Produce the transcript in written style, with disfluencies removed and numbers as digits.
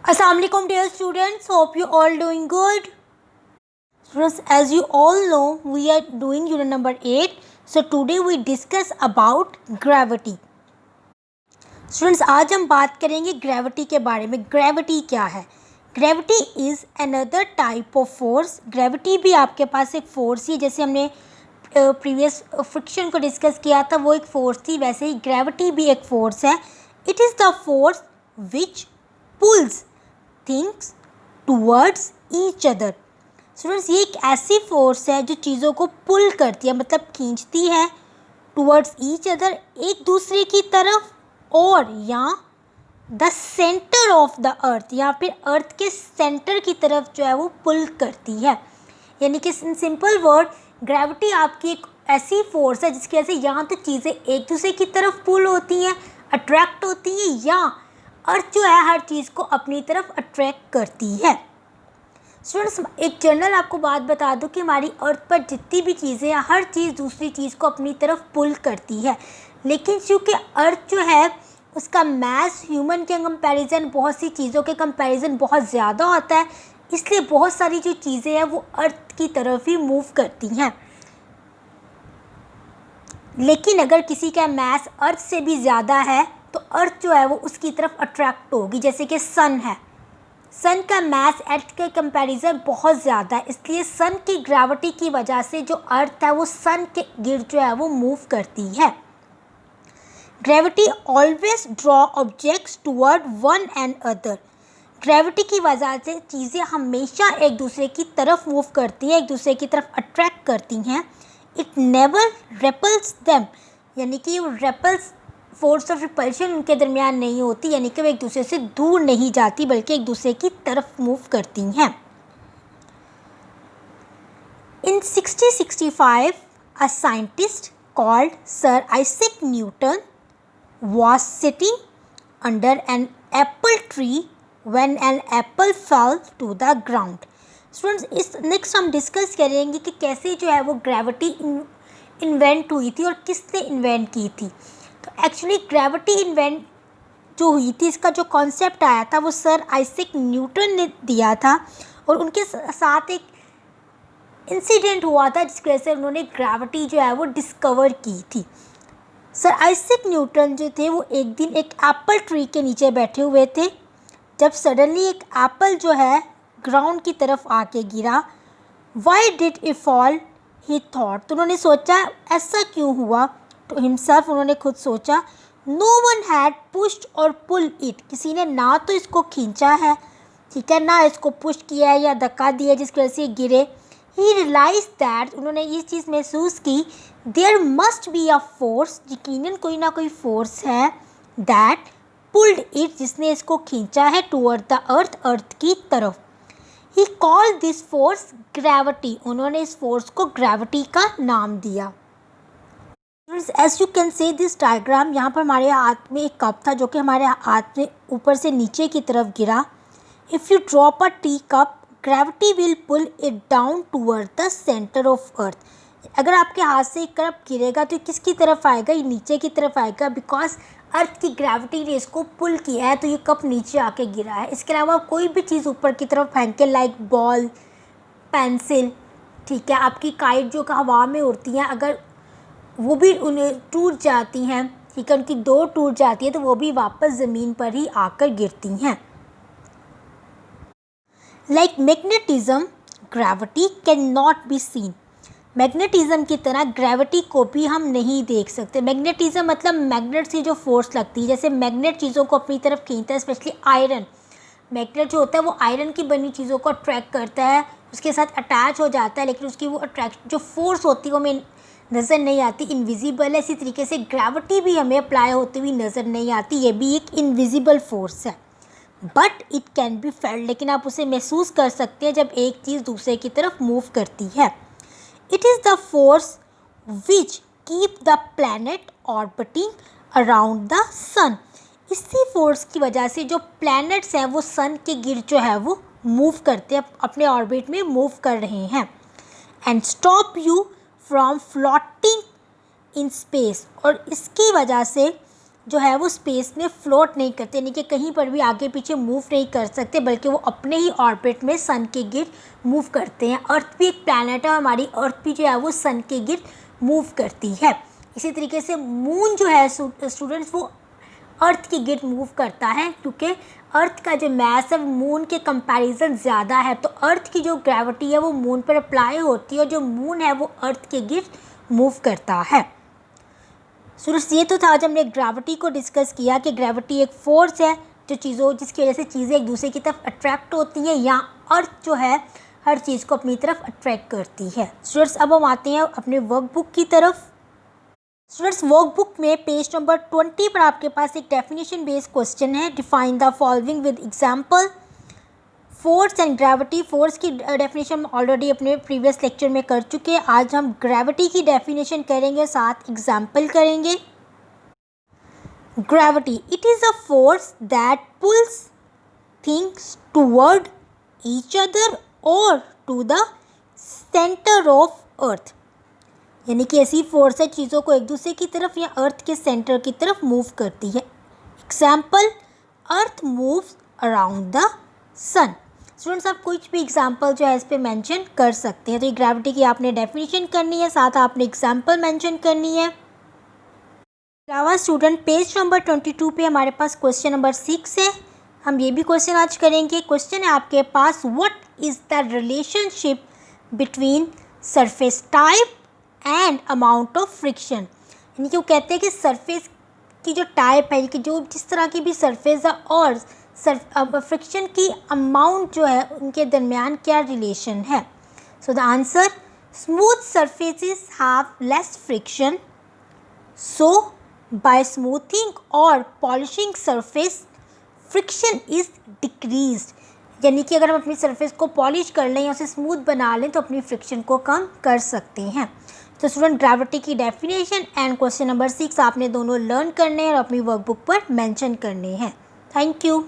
Assalamualaikum dear students, hope you all doing good. Students, as you all know, we are doing unit number 8. So today we discuss about gravity. Students, आज हम बात करेंगे gravity के बारे में. Gravity क्या है? Gravity is another type of force. Gravity भी आपके पास एक फोर्स ही, जैसे हमने प्रीवियस फ्रिक्शन को डिस्कस किया था, वो एक फोर्स थी. वैसे ही ग्रेविटी भी एक फोर्स है. It is the force which pulls things towards each other. Students, ये एक ऐसी फोर्स है जो चीज़ों को पुल करती है, मतलब खींचती है टूवर्ड्स ईच अदर, एक दूसरे की तरफ, और या the centre of the earth, या फिर अर्थ के सेंटर की तरफ जो है वो पुल करती है. यानी कि इन सिंपल वर्ड, ग्रेविटी आपकी एक ऐसी फोर्स है जिसकी वजह से यहाँ तो चीज़ें एक दूसरे की तरफ पुल होती हैं, अट्रैक्ट होती हैं, या अर्थ जो है हर चीज़ को अपनी तरफ अट्रैक्ट करती है. स्टूडेंट्स, एक जनरल आपको बात बता दूं कि हमारी अर्थ पर जितनी भी चीज़ें हैं, हर चीज़ दूसरी चीज़ को अपनी तरफ पुल करती है. लेकिन चूँकि अर्थ जो है उसका मास ह्यूमन के कंपैरिजन, बहुत सी चीज़ों के कंपैरिजन बहुत ज़्यादा होता है, इसलिए बहुत सारी जो चीज़ें हैं वो अर्थ की तरफ ही मूव करती हैं. लेकिन अगर किसी का मास अर्थ से भी ज़्यादा है तो अर्थ जो है वो उसकी तरफ अट्रैक्ट होगी. जैसे कि सन है, सन का मास अर्थ के कंपैरिजन बहुत ज़्यादा है, इसलिए सन की ग्रेविटी की वजह से जो अर्थ है वो सन के गिर्द जो है वो मूव करती है. Gravity always draw objects toward one and other. Gravity की वजह से चीज़ें हमेशा एक दूसरे की तरफ मूव करती हैं, एक दूसरे की तरफ अट्रैक्ट करती हैं. इट नेवर रेपल्स देम, यानी कि वो रेपल्स, फोर्स ऑफ रिपल्शन उनके दरमियान नहीं होती, यानी कि वो एक दूसरे से दूर नहीं जाती बल्कि एक दूसरे की तरफ मूव करती हैं. इन 1665 a scientist called sir Isaac Newton was sitting under an apple tree when an apple fell to the ground. Students, इस नेक्स्ट हम डिस्कस करेंगे कि कैसे जो है वो ग्रेविटी इन्वेंट हुई थी और किसने इन्वेंट की थी. तो एक्चुअली ग्रेविटी इन्वेंट जो हुई थी, इसका जो कॉन्सेप्ट आया था वो सर आइजैक न्यूटन ने दिया था, और उनके साथ एक इंसिडेंट हुआ था जिसकी वजह से उन्होंने ग्रेविटी जो है वो डिस्कवर की थी. सर आइजैक न्यूटन जो थे वो एक दिन एक एप्पल ट्री के नीचे बैठे हुए थे, जब सडनली एक एप्पल जो है ग्राउंड की तरफ आके गिरा. Why did it fall, he thought. तो उन्होंने सोचा ऐसा क्यों हुआ. तो हिमसेल्फ उन्होंने खुद सोचा, नो वन हैड पुश्ड और पुल इट. किसी ने ना तो इसको खींचा है, ठीक है, ना इसको पुश किया है या धक्का दिया जिसकी वजह से ये गिरे. ही रियलाइज दैट, उन्होंने ये चीज़ महसूस की, there must be a force, यकीनन कोई ना कोई फोर्स है, दैट पुल्ड इट, जिसने इसको खींचा है टूवर्ड द अर्थ, अर्थ की तरफ. He called this force gravity. उन्होंने इस फोर्स को ग्रेविटी का नाम दिया. As you can see this diagram, यहाँ पर हमारे हाथ में एक कप था जो कि हमारे हाथ में ऊपर से नीचे की तरफ गिरा. If you drop a tea cup, gravity will pull it down toward the centre of earth. अगर आपके हाथ से एक कप गिरेगा तो किसकी तरफ आएगा, ये नीचे की तरफ आएगा, बिकॉज अर्थ की ग्रेविटी ने इसको पुल किया है, तो ये कप नीचे आके गिरा है. इसके अलावा कोई भी चीज़ ऊपर की तरफ फेंके, लाइक बॉल, पेंसिल, ठीक है, आपकी काइट जो हवा में उड़ती हैं, अगर वो भी उन्हें टूट जाती हैं, ठीक है, उनकी डोर टूट जाती है, तो वो भी वापस ज़मीन पर ही आकर गिरती हैं. Like magnetism, gravity can not be seen. Magnetism की तरह ग्रेविटी को भी हम नहीं देख सकते. मैग्नेटिज्म मतलब मैग्नेट से जो फोर्स लगती है, जैसे मैग्नेट चीज़ों को अपनी तरफ खींचता है, स्पेशली आयरन. मैग्नेट जो होता है वो आयरन की बनी चीज़ों को अट्रैक्ट करता है, उसके साथ अटैच हो जाता है, लेकिन उसकी वो अट्रैक्ट जो फोर्स होती है वो हमें नज़र नहीं आती, इनविजिबल है. इसी तरीके से ग्रेविटी भी हमें अप्लाई होती हुई नज़र नहीं आती, ये भी एक इनविजिबल फोर्स है. But it can be failed, लेकिन आप उसे महसूस कर सकते हैं जब एक चीज़ दूसरे की तरफ मूव करती है. It is the force which keep the planet orbiting around the sun. इसी फोर्स की वजह से जो प्लैनेट्स हैं वो सन के गिर्द जो है वो मूव करते हैं, अपने ऑर्बिट में मूव कर रहे हैं. And stop you from floating in space, और इसकी वजह से जो है वो स्पेस में फ्लोट नहीं करते, यानी कि कहीं पर भी आगे पीछे मूव नहीं कर सकते, बल्कि वो अपने ही ऑर्बिट में सन के गिर्द मूव करते हैं। अर्थ भी एक प्लैनेट है, हमारी अर्थ भी जो है वो सन के गिर्द मूव करती है। इसी तरीके से मून जो है स्टूडेंट्स वो अर्थ के गिर्द मूव करता है, क्योंकि अर्थ का जो मास है मून के कंपैरिजन ज़्यादा है, तो अर्थ की जो ग्रेविटी है वो मून पर अप्लाई होती है और जो मून है वो अर्थ के गिर्द मूव करता है। स्टूडेंट्स ये तो था आज हमने ग्रेविटी को डिस्कस किया कि ग्रेविटी एक फोर्स है जो जिसकी वजह से चीज़ें एक दूसरे की तरफ अट्रैक्ट होती हैं, या अर्थ जो है हर चीज़ को अपनी तरफ अट्रैक्ट करती है। स्टूडेंट्स अब हम आते हैं अपने वर्कबुक की तरफ। स्टूडेंट्स वर्कबुक में पेज नंबर 20 पर आपके पास एक डेफिनेशन बेस्ड क्वेश्चन है। Define the following with example. Force and gravity, force की डेफिनेशन ऑलरेडी अपने प्रीवियस लेक्चर में कर चुके हैं। आज हम ग्रेविटी की डेफिनेशन करेंगे, साथ एग्जांपल करेंगे। Gravity, it is a force that pulls things toward each other और to the centre of earth, यानी कि ऐसी फोर्स है चीज़ों को एक दूसरे की तरफ या अर्थ के सेंटर की तरफ मूव करती है। Example, earth moves around the sun. Students आप कुछ भी एग्जाम्पल जो है इस पर मैंशन कर सकते हैं। तो ये ग्रेविटी की आपने डेफिनेशन करनी है, साथ आपने एग्जाम्पल मैंशन करनी है। अलावा स्टूडेंट पेज नंबर 22 पे हमारे पास क्वेश्चन नंबर 6 है। हम ये भी क्वेश्चन आज करेंगे। क्वेश्चन है आपके पास, what is the relationship between surface type and amount of friction. यानी कि वो कहते हैं कि सरफेस की जो टाइप है, कि जो जिस तरह की भी सरफेस है और फ्रिक्शन की अमाउंट जो है उनके दरमियान क्या रिलेशन है। So the answer, smooth surfaces have less friction, so by smoothing और polishing surface friction is decreased. यानी कि अगर हम अपनी सरफेस को पॉलिश कर लें या उसे स्मूथ बना लें तो अपनी फ्रिक्शन को कम कर सकते हैं। तो स्टूडेंट ग्रेविटी की डेफिनेशन एंड क्वेश्चन नंबर 6 आपने दोनों लर्न करने हैं और अपनी वर्कबुक पर मेंशन करने हैं। Thank you.